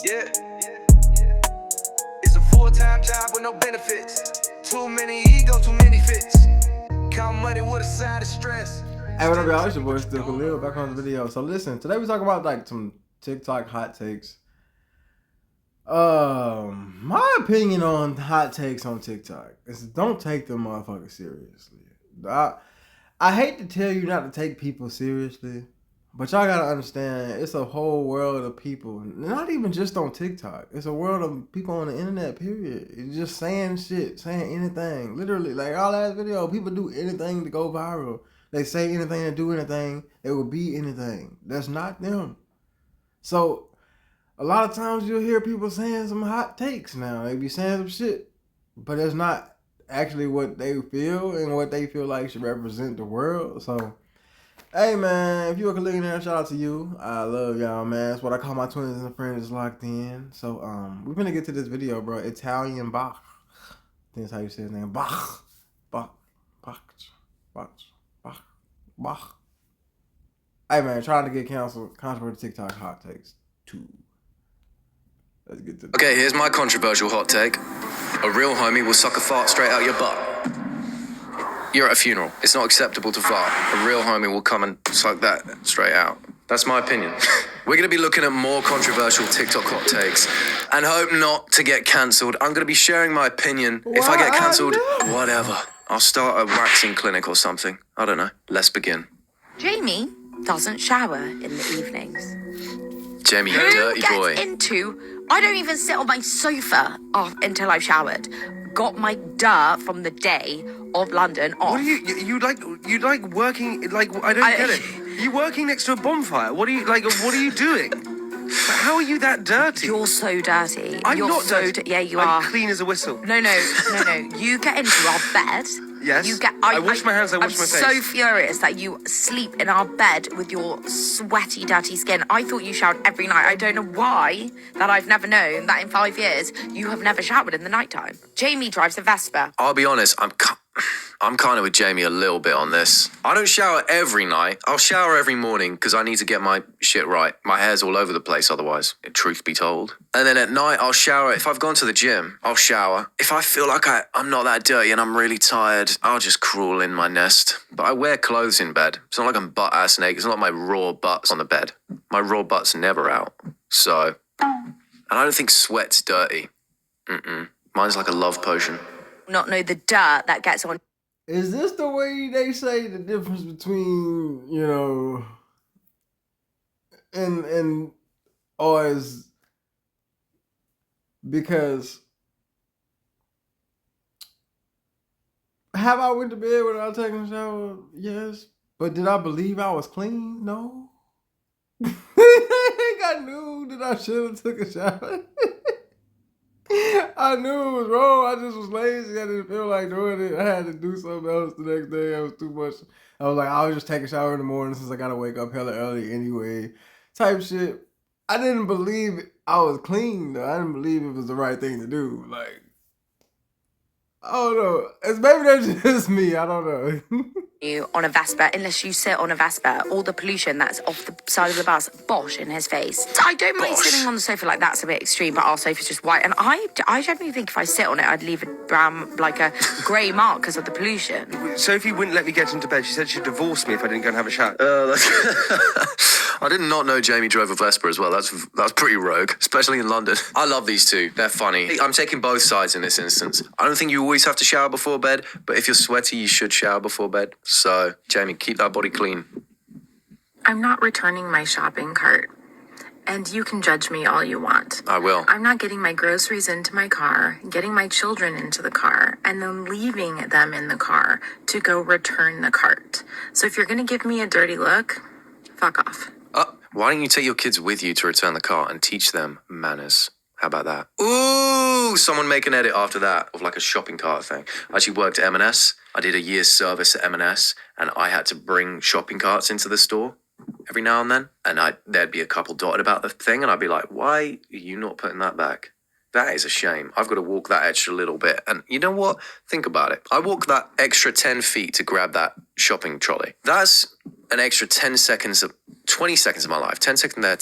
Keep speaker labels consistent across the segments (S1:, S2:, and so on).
S1: Yeah. It's a full-time job with no benefits. Too many ego, too many fits. Count money with a side of stress.
S2: Hey, what up, y'all? It's your boy Still Khalil back on the video. So listen, today we talk about like some TikTok hot takes. My opinion on hot takes on TikTok is don't take them motherfuckers seriously. I hate to tell you not to take people seriously, but y'all gotta understand it's a whole world of people. Not even just on TikTok. It's a world of people on the internet. Period. It's just saying shit, saying anything. Literally, like our last video, people do anything to go viral. They say anything and do anything. It will be anything. That's not them. So a lot of times you'll hear people saying some hot takes now. They be saying some shit, but it's not actually what they feel and what they feel like should represent the world. So, hey man, if you're a millionaire, shout out to you. I love y'all, man. That's what I call my twins and friends locked in. So, we're gonna get to this video, bro. Italian Bach. I think that's how you say his name. Bach. Bach. Bach. Bach. Bach. Bach. Hey man, trying to get canceled. Controversial TikTok hot takes 2. Let's get to this.
S3: Okay, here's my controversial hot take. A real homie will suck a fart straight out your butt. You're at a funeral. It's not acceptable to fart. A real homie will come and suck that straight out. That's my opinion. We're going to be looking at more controversial TikTok hot takes and hope not to get cancelled. I'm going to be sharing my opinion. If I get cancelled, whatever. I'll start a waxing clinic or something. I don't know. Let's begin.
S4: Jamie doesn't shower in the evenings.
S3: Jamie, you dirty boy.
S4: I don't even sit on my sofa until I've showered. Got my dirt from the day of London off.
S5: What are you like working, like, I don't get it. You working next to a bonfire? What are you doing? How are you that dirty?
S4: You're so dirty.
S5: You're not so dirty.
S4: Yeah, you
S5: I'm
S4: are.
S5: clean as a whistle.
S4: No. You get into our bed.
S5: Yes. I wash my hands, I wash my face.
S4: I'm so furious that you sleep in our bed with your sweaty, dirty skin. I thought you showered every night. I don't know why that I've never known that in 5 years you have never showered in the nighttime. Jamie drives a Vespa.
S3: I'll be honest, I'm kind of with Jamie a little bit on this. I don't shower every night. I'll shower every morning because I need to get my shit right. My hair's all over the place otherwise, truth be told. And then at night, I'll shower. If I've gone to the gym, I'll shower. If I feel like I'm not that dirty and I'm really tired, I'll just crawl in my nest. But I wear clothes in bed. It's not like I'm butt-ass naked. It's not like my raw butt's on the bed. My raw butt's never out. So, and I don't think sweat's dirty. Mine's like a love potion.
S4: Not know the dirt that gets on.
S2: Is this the way they say the difference between, and or is because have I went to bed without taking a shower? Yes. But did I believe I was clean? No. I knew that I should have took a shower. I knew it was wrong. I just was lazy. I didn't feel like doing it. I had to do something else the next day. It was too much. I was like, I'll just take a shower in the morning since I gotta wake up hella early anyway. Type shit. I didn't believe I was clean though. I didn't believe it was the right thing to do. Like, I don't know. Maybe that's just me. I don't know.
S4: You on a Vespa, unless you sit on a Vespa, all the pollution that's off the side of the bus, bosh in his face. I don't mind sitting on the sofa, like that's a bit extreme, but our sofa's just white. And I generally think if I sit on it, I'd leave a brown, like a grey mark because of the pollution.
S5: Sophie wouldn't let me get into bed. She said she'd divorce me if I didn't go and have a shower.
S3: I did not know Jamie drove a Vespa as well. That's pretty rogue, especially in London. I love these two. They're funny. I'm taking both sides in this instance. I don't think you always have to shower before bed, but if you're sweaty, you should shower before bed. So, Jamie, keep that body clean.
S6: I'm not returning my shopping cart. And you can judge me all you want.
S3: I will.
S6: I'm not getting my groceries into my car, getting my children into the car, and then leaving them in the car to go return the cart. So if you're going to give me a dirty look, fuck off.
S3: Why don't you take your kids with you to return the car and teach them manners? How about that? Ooh, someone make an edit after that of like a shopping cart thing. I actually worked at M&S. I did a year's service at M&S, and I had to bring shopping carts into the store every now and then. And there'd be a couple dotted about the thing, and I'd be like, why are you not putting that back? That is a shame. I've got to walk that extra little bit. And you know what? Think about it. I walk that extra 10 feet to grab that shopping trolley. That's an extra 20 seconds of my life. 10 seconds there,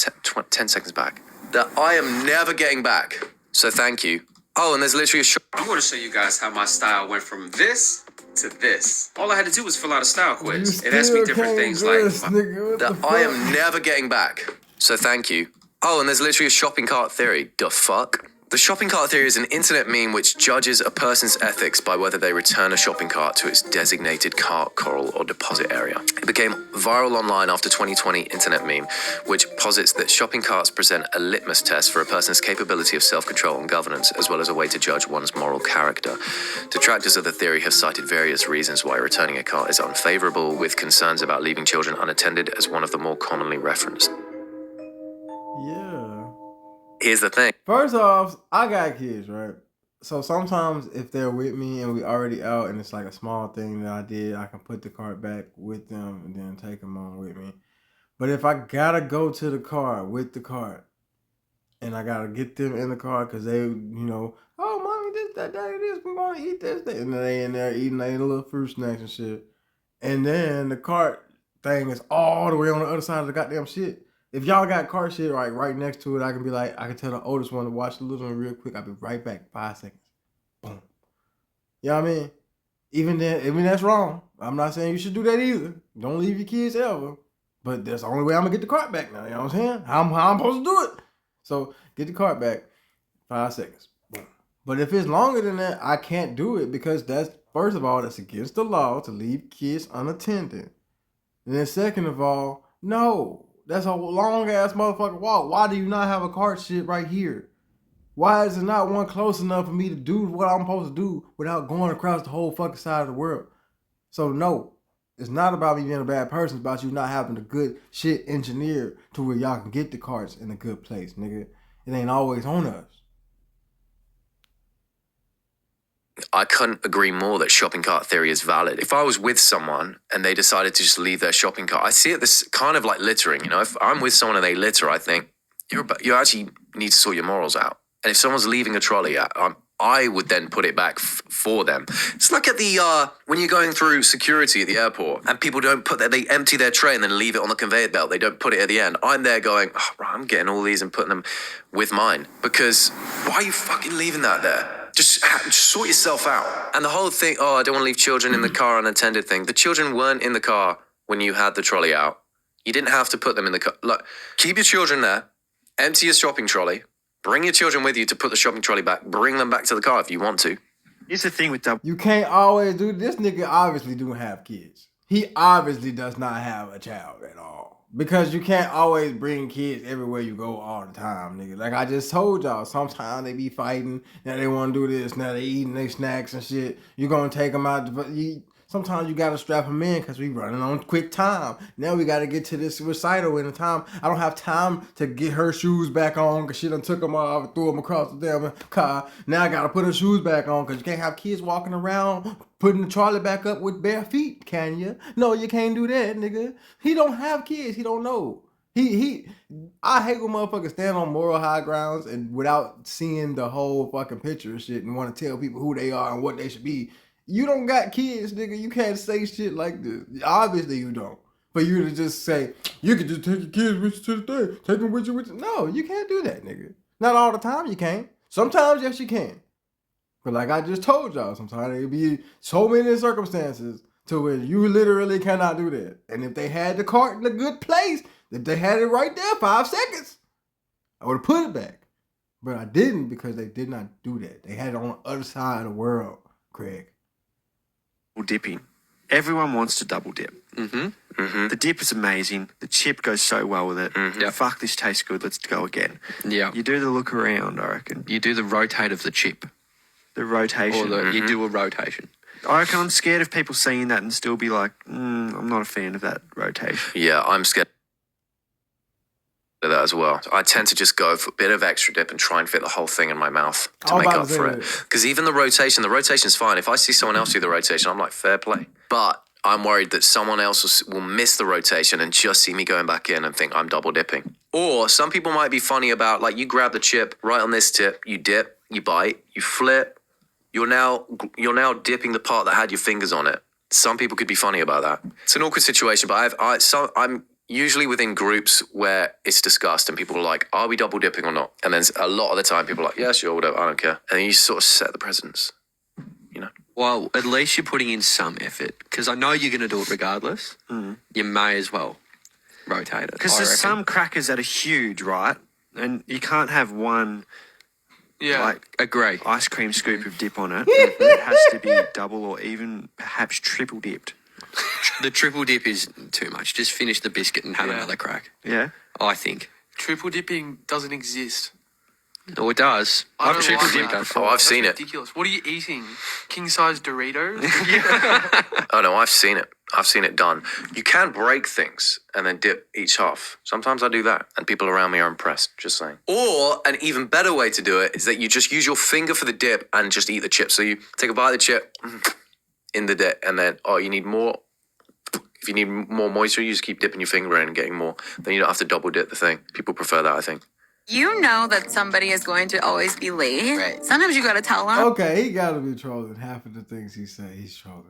S3: 10 seconds back. that I am never getting back. So thank you. Oh, and there's literally a shop.
S7: I'm going to show you guys how my style went from this to this. All I had to do was fill out a style quiz. It asked me different things
S3: that I am never getting back. So thank you. Oh, and there's literally a shopping cart theory. The fuck? The shopping cart theory is an internet meme which judges a person's ethics by whether they return a shopping cart to its designated cart, coral, or deposit area. It became viral online after 2020 internet meme, which posits that shopping carts present a litmus test for a person's capability of self-control and governance, as well as a way to judge one's moral character. Detractors of the theory have cited various reasons why returning a cart is unfavorable, with concerns about leaving children unattended as one of the more commonly referenced.
S2: Yeah.
S3: Here's the thing.
S2: First off, I got kids, right? So sometimes if they're with me and we already out and it's like a small thing that I did, I can put the cart back with them and then take them on with me. But if I gotta go to the car with the cart and I gotta get them in the car because they, oh, mommy, this, that, daddy, this, we want to eat this, that. And they in there eating their little fruit snacks and shit. And then the cart thing is all the way on the other side of the goddamn shit. If y'all got car shit right next to it, I can be like, I can tell the oldest one to watch the little one real quick. I'll be right back, 5 seconds. Boom. You know what I mean? Even that's wrong. I'm not saying you should do that either. Don't leave your kids ever. But that's the only way I'm gonna get the cart back now. You know what I'm saying? How I'm supposed to do it. So get the cart back, 5 seconds. Boom. But if it's longer than that, I can't do it because first of all, that's against the law to leave kids unattended. And then second of all, no. That's a long ass motherfucking walk. Why do you not have a cart shit right here? Why is there not one close enough for me to do what I'm supposed to do without going across the whole fucking side of the world? So no, it's not about me being a bad person. It's about you not having a good shit engineered to where y'all can get the carts in a good place, nigga. It ain't always on us.
S3: I couldn't agree more that shopping cart theory is valid. If I was with someone and they decided to just leave their shopping cart, I see it this kind of like littering. If I'm with someone and they litter, I think you actually need to sort your morals out. And if someone's leaving a trolley, I would then put it back for them. It's like at the when you're going through security at the airport and people don't they empty their tray and then leave it on the conveyor belt. They don't put it at the end. I'm there going, oh, right, I'm getting all these and putting them with mine because why are you fucking leaving that there? Just sort yourself out. And the whole thing, oh, I don't want to leave children in the car unattended thing. The children weren't in the car when you had the trolley out. You didn't have to put them in the car. Look, keep your children there. Empty your shopping trolley. Bring your children with you to put the shopping trolley back. Bring them back to the car if you want to.
S5: Here's the thing with double.
S2: You can't always do this. Nigga obviously do have kids. He obviously does not have a child at all. Because you can't always bring kids everywhere you go all the time, nigga. Like I just told y'all, sometimes they be fighting. Now they want to do this. Now they eating their snacks and shit. You gonna take them out. Sometimes you gotta strap them in because we running on quick time. Now we gotta get to this recital in a time. I don't have time to get her shoes back on because she done took them off and threw them across the damn car. Now I gotta put her shoes back on because you can't have kids walking around putting the trolley back up with bare feet, can you? No, you can't do that, nigga. He don't have kids. He don't know. I hate when motherfuckers stand on moral high grounds and without seeing the whole fucking picture and shit and want to tell people who they are and what they should be. You don't got kids, nigga. You can't say shit like this. Obviously you don't. For you to just say, you can just take your kids with you to the thing. Take them with you. No, you can't do that, nigga. Not all the time you can. Sometimes, yes, you can. But like I just told y'all, sometimes there be so many circumstances to where you literally cannot do that. And if they had the cart in a good place, if they had it right there, 5 seconds, I would have put it back. But I didn't because they did not do that. They had it on the other side of the world, Craig.
S5: Dipping. Everyone wants to double dip.
S3: Mm-hmm. Mm-hmm.
S5: The dip is amazing. The chip goes so well with it.
S7: Mm-hmm. Yeah.
S5: Fuck, this tastes good. Let's go again.
S7: Yeah.
S5: You do the look around, I reckon.
S7: You do the rotate of the chip.
S5: The rotation.
S7: Or you do a rotation.
S5: I reckon I'm scared of people seeing that and still be like, I'm not a fan of that rotation.
S3: Yeah, I'm scared of that as well. I tend to just go for a bit of extra dip and try and fit the whole thing in my mouth to make up for it. Because even the rotation's fine. If I see someone else do the rotation, I'm like, fair play. But I'm worried that someone else will miss the rotation and just see me going back in and think I'm double dipping. Or some people might be funny about, like, you grab the chip right on this tip, you dip, you bite, you flip. You're now dipping the part that had your fingers on it. Some people could be funny about that. It's an awkward situation, but usually within groups where it's discussed and people are like, are we double dipping or not? And then a lot of the time people are like, yeah, sure, whatever, I don't care. And then you sort of set the precedence, you know?
S8: Well, at least you're putting in some effort because I know you're going to do it regardless. You may as well rotate it.
S5: Because
S8: I
S5: there's
S8: reckon.
S5: some crackers that are huge, right? And you can't have one like
S8: Agree.
S5: ice cream scoop of dip on it. It has to be double or even perhaps triple dipped.
S8: The triple dip is too much. Just finish the biscuit and have another crack.
S5: Yeah.
S8: I think.
S9: Triple dipping doesn't exist.
S8: No, it does.
S9: I
S8: I've
S9: don't
S8: triple
S9: like
S8: dipped
S9: that.
S8: before.
S3: Oh, I've
S9: That's
S3: seen it.
S9: ridiculous. What are you eating? King-size Doritos?
S3: Oh no, I've seen it. I've seen it done. You can break things and then dip each half. Sometimes I do that, and people around me are impressed, just saying. Or an even better way to do it is that you just use your finger for the dip and just eat the chip. So you take a bite of the chip in the dip, and then, you need more. If you need more moisture, you just keep dipping your finger in and getting more. Then you don't have to double dip the thing. People prefer that, I think.
S4: You know that somebody is going to always be late.
S8: Right.
S4: Sometimes you gotta tell them.
S2: Okay, he gotta be trolling. Half of the things he say, he's trolling.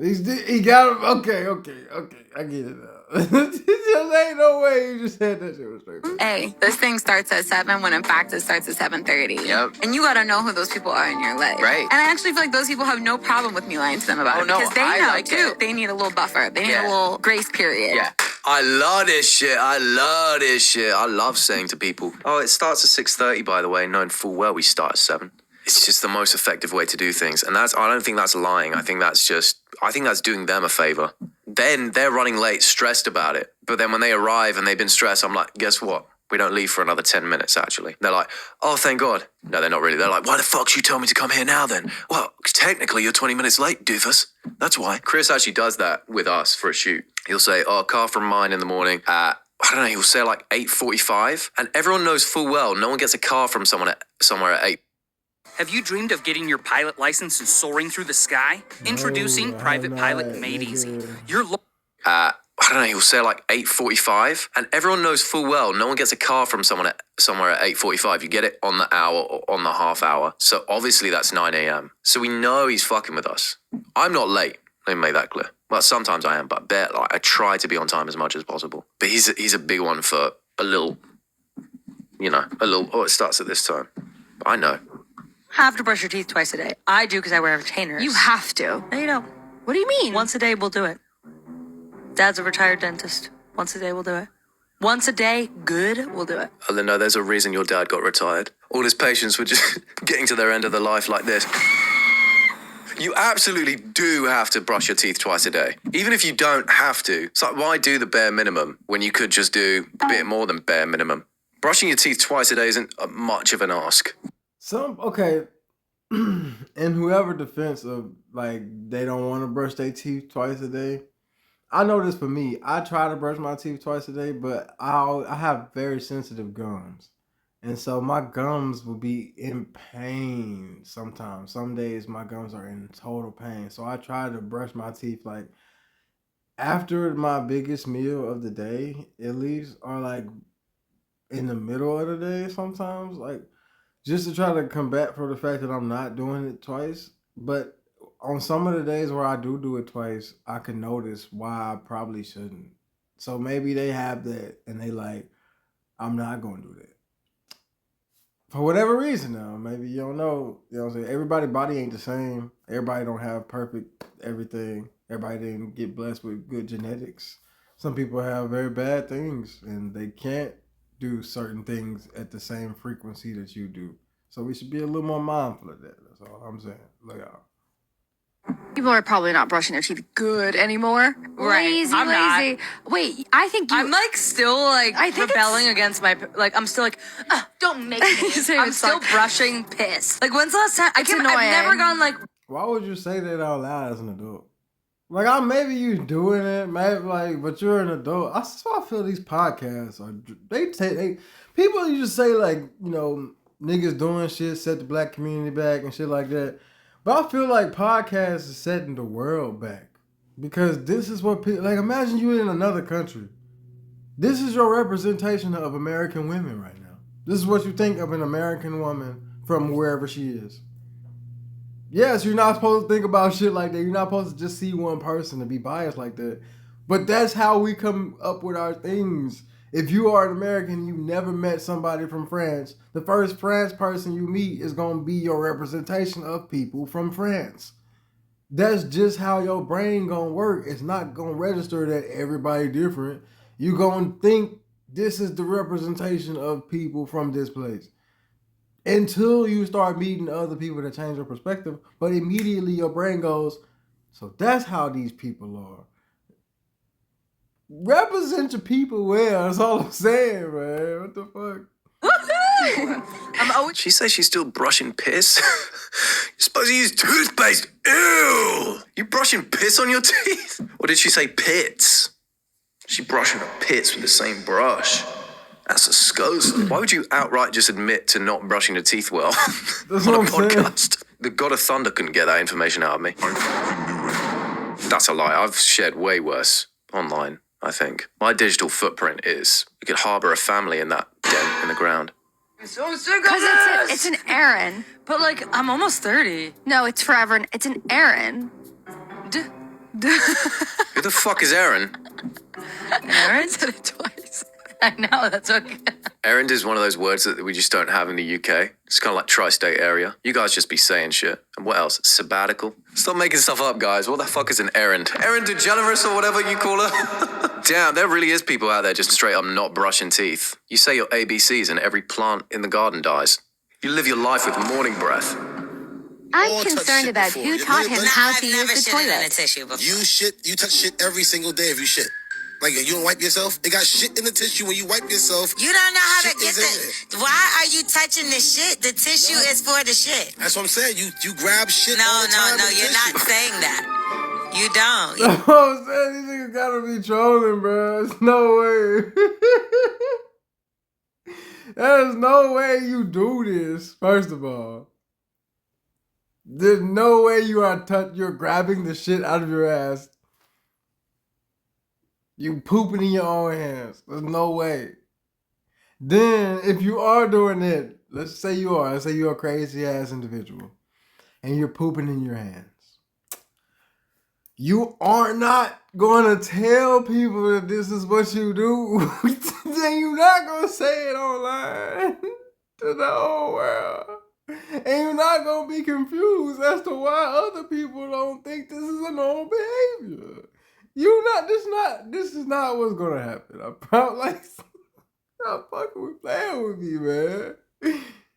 S2: He got okay. I get it now. It just ain't no way you just said that shit was straight.
S4: Hey, this thing starts at 7 when in fact it starts at 7:30.
S8: Yep.
S4: And you gotta know who those people are in your life.
S8: Right.
S4: And I actually feel like those people have no problem with me lying to them about
S8: Oh,
S4: it.
S8: no,
S4: Because they
S8: I
S4: know
S8: like
S4: too.
S8: it.
S4: They need a little buffer. They need
S8: Yeah.
S4: a little grace period.
S8: Yeah.
S3: I love this shit. I love saying to people, it starts at 6:30, by the way, knowing full well we start at 7. It's just the most effective way to do things. And I don't think that's lying. I think that's doing them a favor. Then they're running late, stressed about it. But then when they arrive and they've been stressed, I'm like, guess what? We don't leave for another 10 minutes, actually. They're like, oh, thank God. No, they're not really. They're like, why the fuck you tell me to come here now then? Well, technically you're 20 minutes late, doofus. That's why. Chris actually does that with us for a shoot. He'll say, car from mine in the morning at, I don't know, he'll say like 8:45. And everyone knows full well no one gets a car from somewhere at 8.
S10: Have you dreamed of getting your pilot license and soaring through the sky? Introducing Private Pilot Made Easy. Your
S3: I don't know, he'll say like 8:45. And everyone knows full well no one gets a car from somewhere at 8:45. You get it on the hour or on the half hour. So obviously that's 9 a.m. So we know he's fucking with us. I'm not late. Let me make that clear. Well, sometimes I am, but I try to be on time as much as possible. But he's a big one for a little, it starts at this time. I know.
S11: Have to brush your teeth twice a day. I do because I wear retainers.
S4: You have to.
S11: No, you don't.
S4: What do you mean?
S11: Once a day, we'll do it. Dad's a retired dentist. Once a day, we'll do it. Once a day, good, we'll do it.
S3: No, there's a reason your dad got retired. All his patients were just getting to their end of their life like this. You absolutely do have to brush your teeth twice a day. Even if you don't have to. It's like, why do the bare minimum when you could just do a bit more than bare minimum? Brushing your teeth twice a day isn't much of an ask.
S2: In whoever defense of like they don't want to brush their teeth twice a day, I know this for me. I try to brush my teeth twice a day, but I have very sensitive gums, and so my gums will be in pain sometimes. Some days my gums are in total pain, so I try to brush my teeth like after my biggest meal of the day, at least, or like in the middle of the day sometimes, like. Just to try to combat for the fact that I'm not doing it twice. But on some of the days where I do it twice, I can notice why I probably shouldn't. So maybe they have that and they like, I'm not going to do that. For whatever reason now. Maybe you don't know. You know what I'm saying? Everybody's body ain't the same. Everybody don't have perfect everything. Everybody didn't get blessed with good genetics. Some people have very bad things and they can't do certain things at the same frequency that you do. So we should be a little more mindful of that. That's all I'm saying. Look out.
S12: People are probably not brushing their teeth good anymore.
S11: Lazy,
S12: I'm
S11: lazy.
S12: Not. Wait, I think
S11: I'm like still like
S12: I think
S11: rebelling against my I'm still like
S12: don't make me.
S11: I'm still brushing piss. Like when's the last time I've never gone like.
S2: Why would you say that out loud as an adult? Like maybe you doing it, maybe like, but you're an adult. That's why I feel these podcasts are people. You just say like niggas doing shit, set the black community back and shit like that. But I feel like podcasts is setting the world back because this is what people like. Imagine you in another country. This is your representation of American women right now. This is what you think of an American woman from wherever she is. Yes, you're not supposed to think about shit like that. You're not supposed to just see one person and be biased like that. But that's how we come up with our things. If you are an American, you never met somebody from France, the first France person you meet is going to be your representation of people from France. That's just how your brain going to work. It's not going to register that everybody different. You going to think this is the representation of people from this place. Until you start meeting other people that change your perspective. But immediately your brain goes, so that's how these people are. Represent your people well. That's all I'm saying, man. What the fuck?
S3: She says she's still brushing piss. You're supposed to use toothpaste. Ew! You brushing piss on your teeth? Or did she say pits? She brushing her pits with the same brush. That's disgusting. Why would you outright just admit to not brushing your teeth well
S2: That's
S3: on a
S2: what I'm
S3: podcast? The God of Thunder couldn't get that information out of me. That's a lie. I've shared way worse online, I think. My digital footprint is, you could harbour a family in that dent in the ground.
S12: So sick of this! It's an errand.
S11: But like, I'm almost 30.
S12: No, it's forever. It's an errand.
S3: Who the fuck is Aaron?
S11: Aaron said it twice. I know, that's okay.
S3: Errand is one of those words that we just don't have in the UK. It's kind of like tri-state area. You guys just be saying shit. And what else? Sabbatical? Stop making stuff up, guys. What the fuck is an errand? Erin DeGeneres or whatever you call her? Damn, there really is people out there just straight up not brushing teeth. You say your ABCs and every plant in the garden dies. You live your life with morning breath.
S12: I'm concerned about who taught him how to use the toilet.
S13: You touch shit every single day if you shit. Like, you don't wipe yourself? It got shit in the tissue when you wipe yourself.
S14: You don't know how to get the... Why are you touching the shit? The tissue is for the shit.
S13: That's what I'm saying. You grab shit all the time.
S14: No, you're not saying that. You don't.
S2: That's what I'm saying. These niggas gotta be trolling, bro. There's no way. There's no way you do this, first of all. There's no way you're grabbing the shit out of your ass. You pooping in your own hands. There's no way. Then, if you are doing it, let's say you're a crazy ass individual, and you're pooping in your hands. You are not gonna tell people that this is what you do. Then you're not gonna say it online to the whole world. And you're not gonna be confused as to why other people don't think this is a normal behavior. This is not what's gonna happen. I probably like, stop fucking with playing with me, man.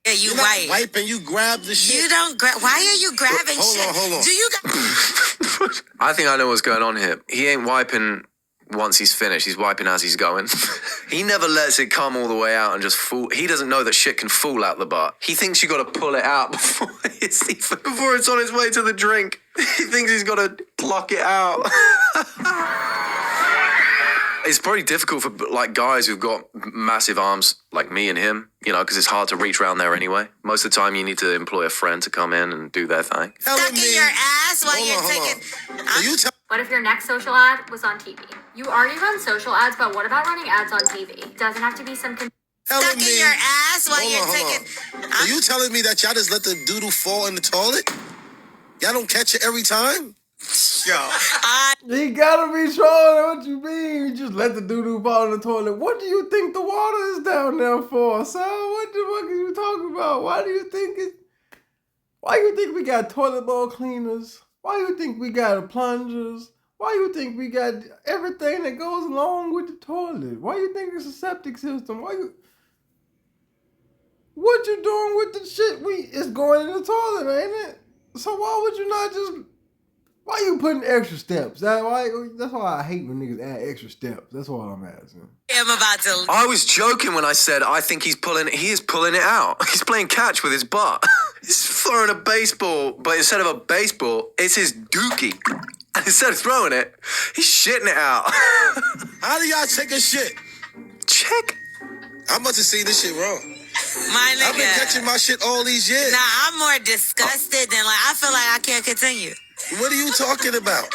S14: Yeah, you
S13: wipe. Wiping, you grab the shit.
S14: You don't grab. Why are you grabbing shit?
S13: Hold on.
S14: Do you?
S3: I think I know what's going on here. He ain't wiping once he's finished. He's wiping as he's going. He never lets it come all the way out and just fall. He doesn't know that shit can fall out the butt. He thinks you got to pull it out before it's on its way to the drink. He thinks he's got to pluck it out. It's probably difficult for like guys who've got massive arms like me and him, you know, because it's hard to reach around there anyway. Most of the time you need to employ a friend to come in and do their thing.
S14: Stuck in your ass while you're taking...
S15: What if your next social ad was on TV? You already run social ads, but what about running ads on TV? Doesn't have to be some...
S14: Stuck in your ass while you're taking...
S13: Are you telling me that y'all just let the doodle fall in the toilet? Y'all don't catch it every time? Yo.
S2: He gotta be trolling. What you mean? You just let the doo-doo fall in the toilet. What do you think the water is down there for, son? What the fuck are you talking about? Why do you think we got toilet bowl cleaners? Why do you think we got plungers? Why do you think we got everything that goes along with the toilet? Why do you think it's a septic system? What you doing with the shit? It's going in the toilet, ain't it? So why would you not just... Why you putting extra steps? That's why I hate when niggas add extra steps. That's all I'm asking.
S3: I was joking when I said I think he is pulling it out. He's playing catch with his butt. He's throwing a baseball, but instead of a baseball, it's his dookie. And instead of throwing it, he's shitting it out.
S13: How do y'all take a shit?
S3: Check.
S13: I must have seen this shit wrong.
S14: My nigga.
S13: I've been catching my shit all these years.
S14: Nah, I'm more disgusted than I feel like I can't continue.
S13: What are you talking about?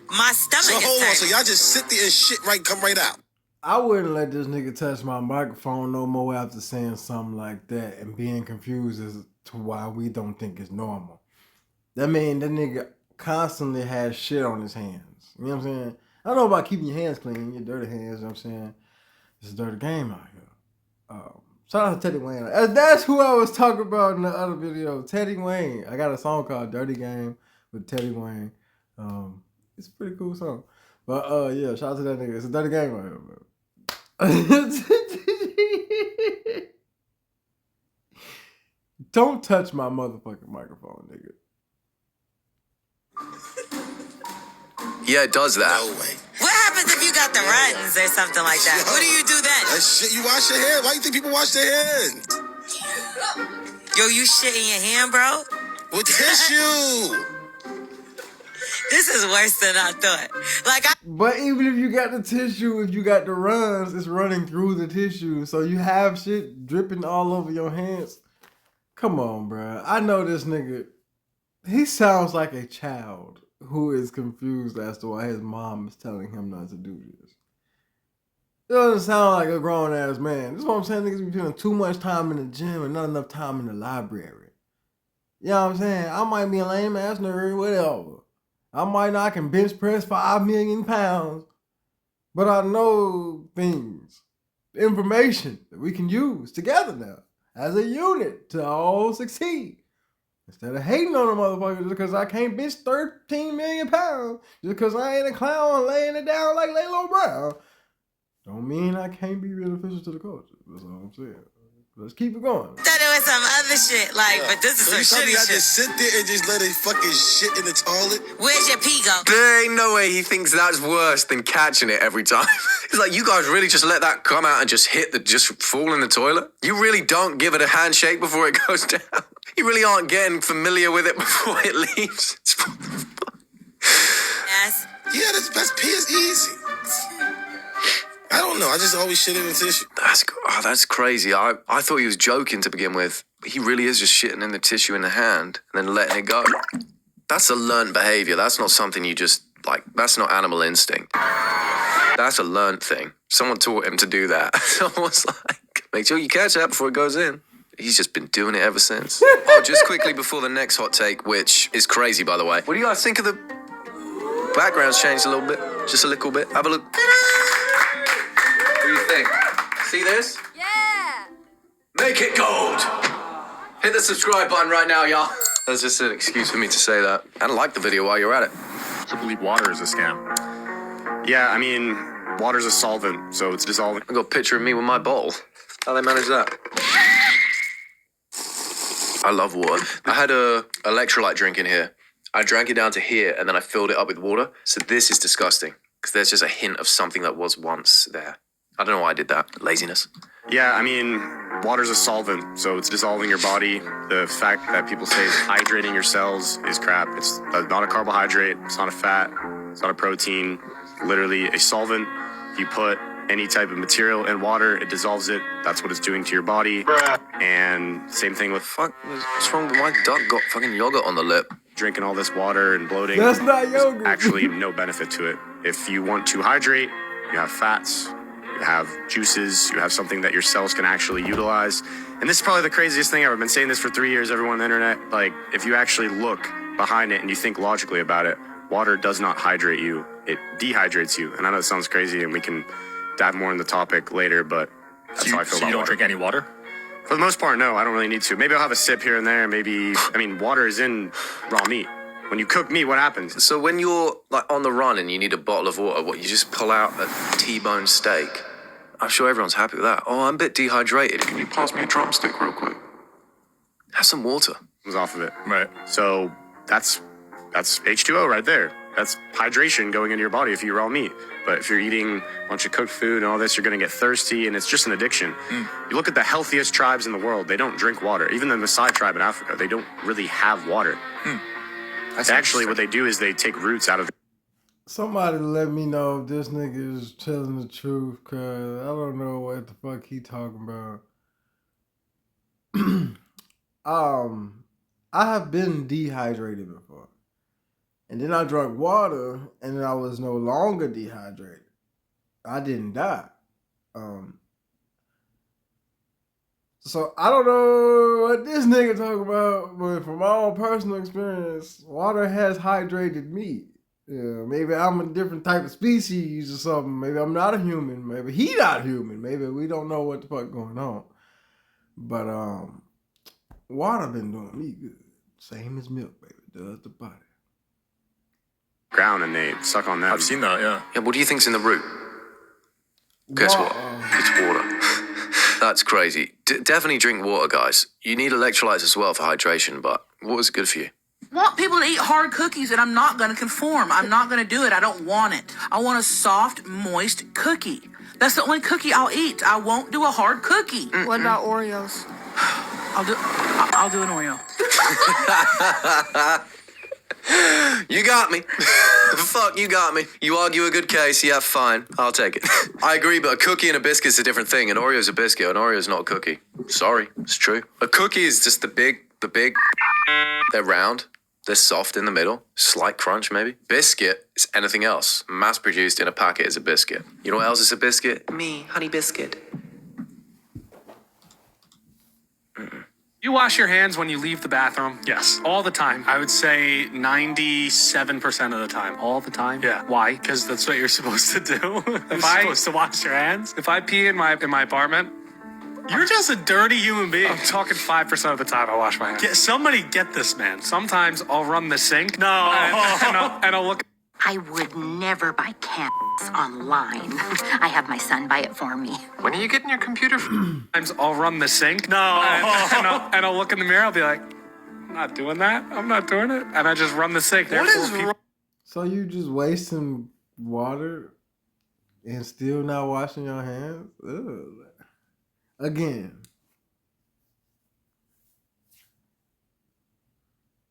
S14: My stomach
S13: so
S14: is
S13: hold on,
S14: turning.
S13: so y'all just sit there and shit come right out.
S2: I wouldn't let this nigga touch my microphone no more after saying something like that and being confused as to why we don't think it's normal. That mean that nigga constantly has shit on his hands. You know what I'm saying? I don't know about keeping your hands clean, your dirty hands, you know what I'm saying? It's a dirty game out here. Shout out to Teddy Wayne. That's who I was talking about in the other video. Teddy Wayne. I got a song called Dirty Game with Teddy Wayne. It's a pretty cool song. But yeah, shout out to that nigga. It's a dirty game out here, man. Don't touch my motherfucking microphone, nigga.
S3: Yeah, it does that.
S14: No way. What happens if you got the runs or something like that? What do you do then?
S13: That shit, you wash your hands. Why you think people wash their hands?
S14: Yo, you shit in your hand, bro?
S13: With tissue.
S14: This is worse than I thought.
S2: But even if you got the tissue, if you got the runs, it's running through the tissue. So you have shit dripping all over your hands. Come on, bro. I know this nigga. He sounds like a child who is confused as to why his mom is telling him not to do this. It doesn't sound like a grown-ass man. This is what I'm saying. Niggas be spending too much time in the gym and not enough time in the library. You know what I'm saying? I might be a lame-ass nerd, whatever. I might not can bench press 5 million pounds, but I know things, information that we can use together now as a unit to all succeed. Instead of hating on a motherfucker just because I can't bench 13 million pounds, just because I ain't a clown laying it down like Lalo Brown, don't mean I can't be beneficial to the culture. That's all I'm saying. Let's keep it going.
S14: I thought it was some other shit, but this is some shitty
S13: I
S14: shit.
S13: just sit there and just let it fucking shit in the toilet.
S14: Where's your pee go?
S3: There ain't no way he thinks that's worse than catching it every time. It's like, you guys really just let that come out and just just fall in the toilet? You really don't give it a handshake before it goes down? You really aren't getting familiar with it before it leaves?
S14: Yes.
S13: Yeah, this best pee is easy. I don't know. I just always shit in the tissue.
S3: That's crazy. I thought he was joking to begin with. He really is just shitting in the tissue in the hand and then letting it go. That's a learned behavior. That's not something you just, that's not animal instinct. That's a learned thing. Someone taught him to do that. Someone's like, make sure you catch that before it goes in. He's just been doing it ever since. Just quickly before the next hot take, which is crazy, by the way. What do you guys think of the background's changed a little bit? Just a little bit. Have a look. What do you think? See this?
S12: Yeah.
S3: Make it gold. Hit the subscribe button right now, y'all. That's just an excuse for me to say that. And like the video while you're at it.
S16: To believe water is a scam. Yeah, I mean, water's a solvent, so it's dissolving.
S3: I got a picture of me with my bowl. How they manage that? I love water. I had a electrolyte drink in here. I drank it down to here, and then I filled it up with water. So this is disgusting, because there's just a hint of something that was once there. I don't know why I did that. Laziness.
S16: Yeah, I mean, water's a solvent, so it's dissolving your body. The fact that people say it's hydrating your cells is crap. It's not a carbohydrate, it's not a fat, it's not a protein. Literally a solvent. You put any type of material in water, it dissolves it. That's what it's doing to your body. And same thing with...
S3: What's wrong with my duck got fucking yogurt on the lip?
S16: Drinking all this water and bloating.
S2: That's not yogurt.
S16: There's actually no benefit to it. If you want to hydrate, you have fats, you have juices, you have something that your cells can actually utilize. And this is probably the craziest thing ever. I've been saying this for 3 years, everyone on the internet. If you actually look behind it and you think logically about it, water does not hydrate you. It dehydrates you. And I know it sounds crazy and we can dive more in the topic later, but that's how I feel about water. So you don't drink any water? For the most part, no. I don't really need to. Maybe I'll have a sip here and there. Maybe, water is in raw meat. When you cook meat, what happens?
S3: So when you're on the run and you need a bottle of water, you just pull out a T-bone steak? I'm sure everyone's happy with that. Oh, I'm a bit dehydrated. Can you pass me a drumstick real quick? Have some water.
S16: I was off of it. Right. So that's H2O right there. That's hydration going into your body if you eat raw meat. But if you're eating a bunch of cooked food and all this, you're going to get thirsty, and it's just an addiction. You look at the healthiest tribes in the world, they don't drink water. Even the Maasai tribe in Africa, they don't really have water. Actually, what they do is they take roots out of the...
S2: Somebody let me know if this nigga is telling the truth, because I don't know what the fuck he talking about. I have been dehydrated before. And then I drank water, and then I was no longer dehydrated. I didn't die. So I don't know what this nigga talking about, but from my own personal experience, water has hydrated me. Yeah, maybe I'm a different type of species or something. Maybe I'm not a human. Maybe he not human. Maybe we don't know what the fuck going on. But water been doing me good. Same as milk, baby. Does the body.
S16: Ground and they suck on them.
S3: I've seen that, yeah. Yeah, what do you think's in the root? Guess what? It's water. That's crazy. Definitely drink water, guys. You need electrolytes as well for hydration, but water's good for you.
S17: I want people to eat hard cookies, and I'm not going to conform. I'm not going to do it. I don't want it. I want a soft, moist cookie. That's the only cookie I'll eat. I won't do a hard cookie.
S4: What about Oreos?
S17: I'll do an Oreo.
S3: You got me. Fuck, you got me. You argue a good case, yeah, fine. I'll take it. I agree, but a cookie and a biscuit's a different thing. An Oreo's a biscuit, an Oreo's not a cookie. Sorry, it's true. A cookie is just the big, they're round, they're soft in the middle, slight crunch maybe. Biscuit is anything else. Mass produced in a packet is a biscuit. You know what else is a biscuit? Me, honey biscuit.
S18: You wash your hands when you leave the bathroom? Yes. All the time. I would say 97% of the time. All the time? Yeah. Why? Because that's what you're supposed to do. You're supposed to wash your hands. If I pee in my apartment, you're just a dirty human being. I'm talking 5% of the time I wash my hands. Somebody get this, man. Sometimes I'll run the sink. No. And I'll look.
S19: I would never buy cans online. I have my son buy it for me.
S18: When are you getting your computer? Sometimes I'll run the sink. No. And I'll look in the mirror. I'll be like, I'm not doing that. I'm not doing it. And I just run the sink.
S2: What is wrong? So you just wasting water and still not washing your hands? Ugh. Again.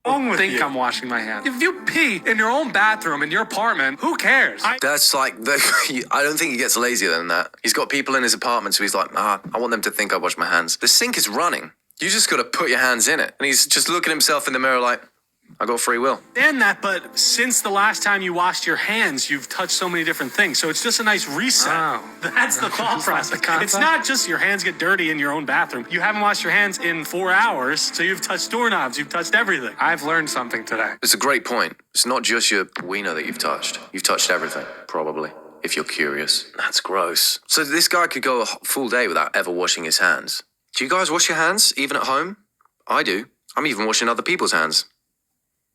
S18: Wrong with you? I'm washing my hands. If you pee in your own bathroom in your apartment, who cares?
S3: That's like, I don't think he gets lazier than that. He's got people in his apartment, so he's like, I want them to think I wash my hands. The sink is running. You just got to put your hands in it. And he's just looking at himself in the mirror like, I got free will.
S18: And that, but since the last time you washed your hands, you've touched so many different things. So it's just a nice reset. Oh. That's the thought process. It's not just your hands get dirty in your own bathroom. You haven't washed your hands in 4 hours, so you've touched doorknobs, you've touched everything. I've learned something today.
S3: It's a great point. It's not just your wiener that you've touched. You've touched everything, probably, if you're curious. That's gross. So this guy could go a full day without ever washing his hands. Do you guys wash your hands, even at home? I do. I'm even washing other people's hands.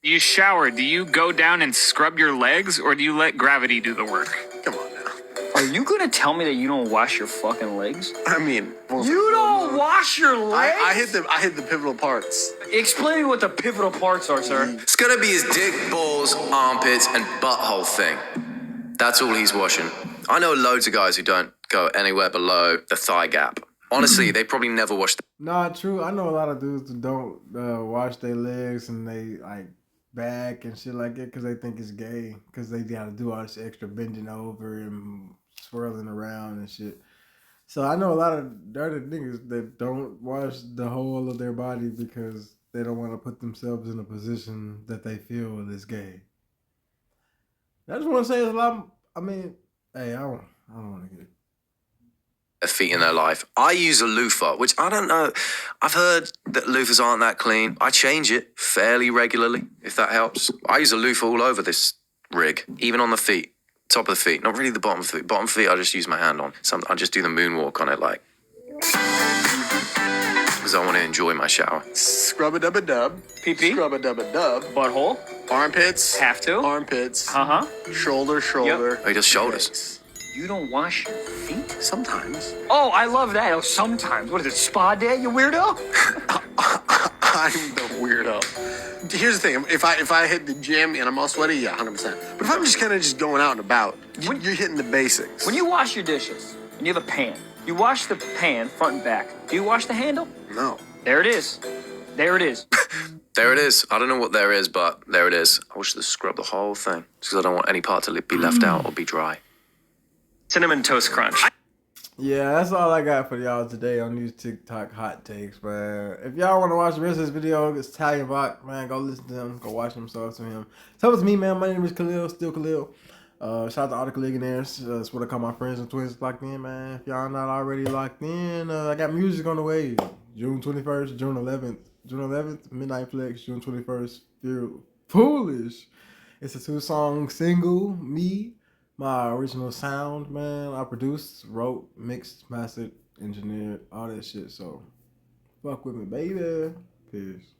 S10: You shower, do you go down and scrub your legs, or do you let gravity do the work?
S13: Come on now.
S10: Are you gonna tell me that you don't wash your fucking legs?
S13: I mean,
S10: You don't wash your legs?
S13: I hit the pivotal parts.
S10: Explain me what the pivotal parts are, sir.
S3: It's gonna be his dick, balls, armpits, and butthole thing. That's all he's washing. I know loads of guys who don't go anywhere below the thigh gap. Honestly, they probably never wash
S2: Nah, true. I know a lot of dudes who don't wash their legs and they like back and shit like that because they think it's gay because they gotta do all this extra bending over and swirling around and shit. So I know a lot of dirty niggas that don't wash the whole of their body because they don't want to put themselves in a position that they feel is gay. I just want to say it's a lot. I mean, hey, I don't want to get
S3: feet in their life. I use a loofah, which I don't know. I've heard that loofahs aren't that clean. I change it fairly regularly, if that helps. I use a loofah all over this rig, even on the feet, top of the feet. Not really the bottom of the feet. Bottom feet, I just use my hand on. I just do the moonwalk on it, like, because I want to enjoy my shower.
S13: Scrub-a-dub-a-dub.
S10: Pee-pee.
S13: Scrub-a-dub-a-dub.
S10: Butthole.
S13: Armpits.
S10: Have to.
S13: Armpits.
S10: Uh-huh.
S13: Shoulder.
S3: Oh, he does shoulders.
S10: You don't wash your feet?
S13: Sometimes.
S10: Oh, I love that. Oh, sometimes. What is it, spa day, you weirdo?
S13: I'm the weirdo. Here's the thing. If I hit the gym and I'm all sweaty, yeah, 100%. But if I'm just kind of just going out and about, you're hitting the basics.
S10: When you wash your dishes and you have a pan, you wash the pan front and back. Do you wash the handle?
S13: No.
S10: There it is. There it is.
S3: There it is. I don't know what there is, but there it is. I wish to scrub the whole thing because I don't want any part to be left out or be dry.
S10: Cinnamon Toast Crunch.
S2: Yeah, that's all I got for y'all today on these TikTok hot takes, man. If y'all want to watch the rest of this video, it's Italian Bach, man. Go listen to him. Go watch them songs from him. So it's me, man. My name is Khalil, still Khalil. Shout out to all the Khalilionaires. That's what I call my friends and twins locked in, man. If y'all not already locked in, I got music on the way. June 21st, June 11th, Midnight Flex, June 21st, Feel Foolish. It's a 2-song single. Me, my original sound, man. I produced, wrote, mixed, mastered, engineered, all that shit. So fuck with me, baby. Peace.